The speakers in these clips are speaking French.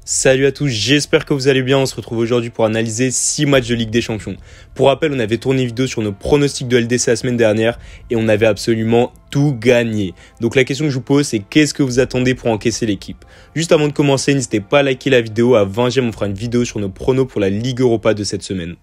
Salut à tous, j'espère que vous allez bien. On se retrouve aujourd'hui pour analyser 6 matchs de Ligue des Champions. Pour rappel, on avait tourné une vidéo sur nos pronostics de LDC la semaine dernière et on avait absolument tout gagné. Donc la question que je vous pose, c'est qu'est-ce que vous attendez pour encaisser l'équipe? Juste avant de commencer, n'hésitez pas à liker la vidéo. À 20 j'aime, on fera une vidéo sur nos pronos pour la Ligue Europa de cette semaine.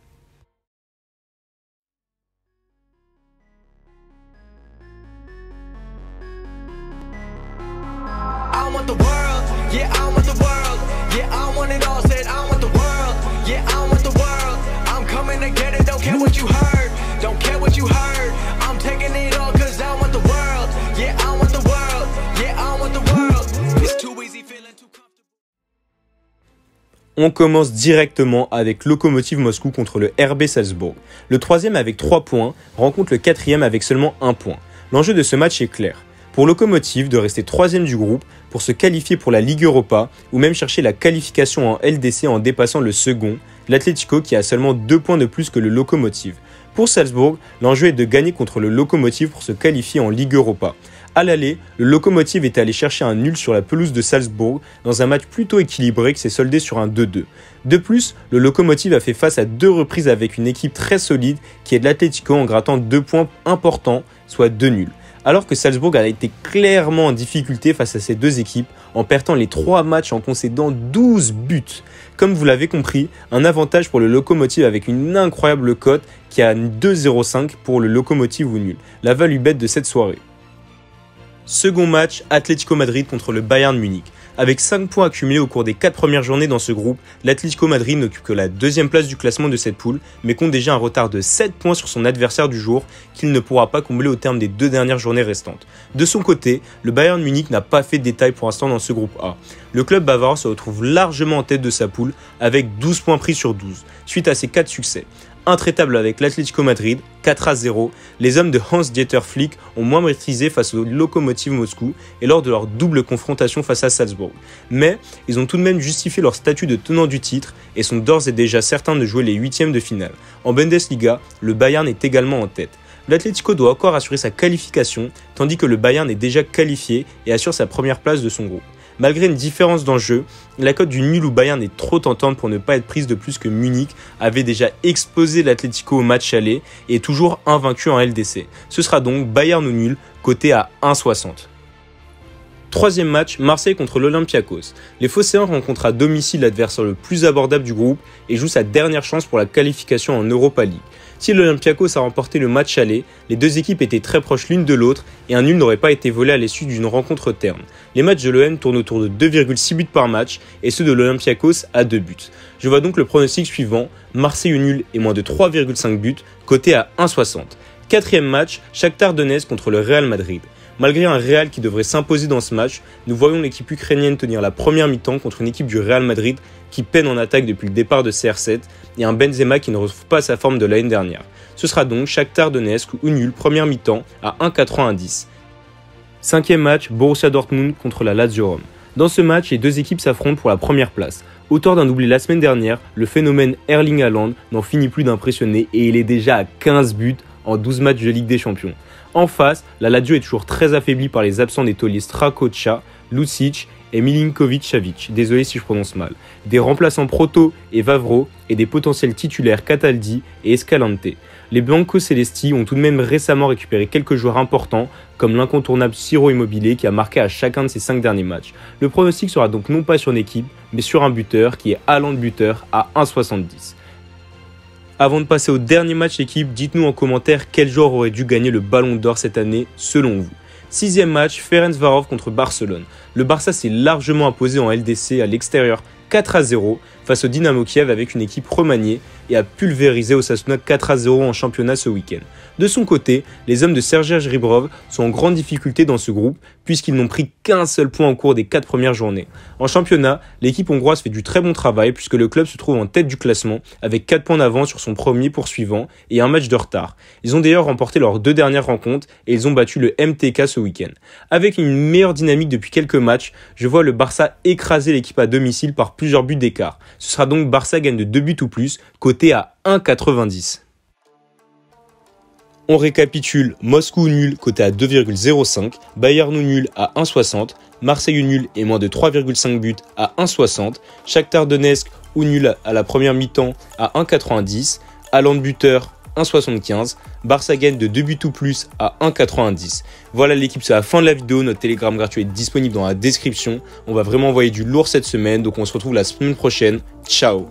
On commence directement avec Lokomotiv Moscou contre le RB Salzbourg. Le troisième avec 3 points rencontre le quatrième avec seulement 1 point. L'enjeu de ce match est clair. Pour Lokomotiv de rester troisième du groupe pour se qualifier pour la Ligue Europa ou même chercher la qualification en LDC en dépassant le second, l'Atlético qui a seulement 2 points de plus que le Lokomotiv. Pour Salzbourg, l'enjeu est de gagner contre le Lokomotiv pour se qualifier en Ligue Europa. À l'aller, le Lokomotiv est allé chercher un nul sur la pelouse de Salzbourg dans un match plutôt équilibré qui s'est soldé sur un 2-2. De plus, le Lokomotiv a fait face à 2 reprises avec une équipe très solide qui est de l'Atlético en grattant 2 points importants, soit 2 nuls. Alors que Salzbourg a été clairement en difficulté face à ces 2 équipes en perdant les 3 matchs en concédant 12 buts. Comme vous l'avez compris, un avantage pour le Lokomotiv avec une incroyable cote qui a 2,05 pour le Lokomotiv ou nul, la value bet de cette soirée. Second match, Atlético Madrid contre le Bayern Munich. Avec 5 points accumulés au cours des 4 premières journées dans ce groupe, l'Atlético Madrid n'occupe que la 2e place du classement de cette poule, mais compte déjà un retard de 7 points sur son adversaire du jour, qu'il ne pourra pas combler au terme des 2 dernières journées restantes. De son côté, le Bayern Munich n'a pas fait de détails pour l'instant dans ce groupe A. Le club bavard se retrouve largement en tête de sa poule, avec 12 points pris sur 12, suite à ses 4 succès. Intraitable avec l'Atlético Madrid, 4-0, les hommes de Hans-Dieter Flick ont moins maîtrisé face au Lokomotiv Moscou et lors de leur double confrontation face à Salzbourg. Mais ils ont tout de même justifié leur statut de tenant du titre et sont d'ores et déjà certains de jouer les 8e de finale. En Bundesliga, le Bayern est également en tête. L'Atlético doit encore assurer sa qualification, tandis que le Bayern est déjà qualifié et assure sa première place de son groupe. Malgré une différence d'enjeu, la cote du nul ou Bayern est trop tentante pour ne pas être prise de plus que Munich avait déjà explosé l'Atlético au match aller et est toujours invaincu en LDC. Ce sera donc Bayern ou nul, coté à 1,60. Troisième match, Marseille contre l'Olympiakos. Les Phocéens rencontrent à domicile l'adversaire le plus abordable du groupe et jouent sa dernière chance pour la qualification en Europa League. Si l'Olympiakos a remporté le match aller, les 2 équipes étaient très proches l'une de l'autre et un nul n'aurait pas été volé à l'issue d'une rencontre terne. Les matchs de l'OM tournent autour de 2,6 buts par match et ceux de l'Olympiakos à 2 buts. Je vois donc le pronostic suivant, Marseille au nul et moins de 3,5 buts, coté à 1,60. Quatrième match, Shakhtar Donetsk contre le Real Madrid. Malgré un Real qui devrait s'imposer dans ce match, nous voyons l'équipe ukrainienne tenir la première mi-temps contre une équipe du Real Madrid qui peine en attaque depuis le départ de CR7 et un Benzema qui ne retrouve pas sa forme de l'année dernière. Ce sera donc Shakhtar Donetsk ou nul première mi-temps à 1,90. Cinquième match, Borussia Dortmund contre la Lazio Rome. Dans ce match, les 2 équipes s'affrontent pour la première place. Auteur d'un doublé la semaine dernière, le phénomène Erling Haaland n'en finit plus d'impressionner et il est déjà à 15 buts en 12 matchs de Ligue des Champions. En face, la Lazio est toujours très affaiblie par les absents des tauliers Strakosha, Lucic et Milinkovic-Savic, désolé si je prononce mal, des remplaçants Proto et Vavro et des potentiels titulaires Cataldi et Escalante. Les Bianco-Celesti ont tout de même récemment récupéré quelques joueurs importants comme l'incontournable Ciro Immobile qui a marqué à chacun de ses 5 derniers matchs. Le pronostic sera donc non pas sur une équipe mais sur un buteur qui est Haaland buteur à 1,70. Avant de passer au dernier match équipe, dites-nous en commentaire quel joueur aurait dû gagner le Ballon d'Or cette année selon vous. 6e match, Ferencváros contre Barcelone. Le Barça s'est largement imposé en LDC à l'extérieur 4-0 face au Dynamo Kiev avec une équipe remaniée et a pulvérisé Osasuna 4-0 en championnat ce week-end. De son côté, les hommes de Sergej Ribrov sont en grande difficulté dans ce groupe puisqu'ils n'ont pris qu'un seul point au cours des 4 premières journées. En championnat, l'équipe hongroise fait du très bon travail puisque le club se trouve en tête du classement avec 4 points d'avance sur son premier poursuivant et un match de retard. Ils ont d'ailleurs remporté leurs 2 dernières rencontres et ils ont battu le MTK ce week-end. Avec une meilleure dynamique depuis quelques matchs, je vois le Barça écraser l'équipe à domicile par plusieurs buts d'écart. Ce sera donc Barça gagne de 2 buts ou plus, coté à 1,90. On récapitule, Moscou nul coté à 2,05, Bayern nul à 1,60, Marseille nul et moins de 3,5 buts à 1,60, Shakhtar Donetsk ou nul à la première mi-temps à 1,90, Haaland buteur 1,75, Barça gagne de 2 buts ou plus à 1,90. Voilà l'équipe, c'est la fin de la vidéo, notre Telegram gratuit est disponible dans la description. On va vraiment envoyer du lourd cette semaine, donc on se retrouve la semaine prochaine. Ciao.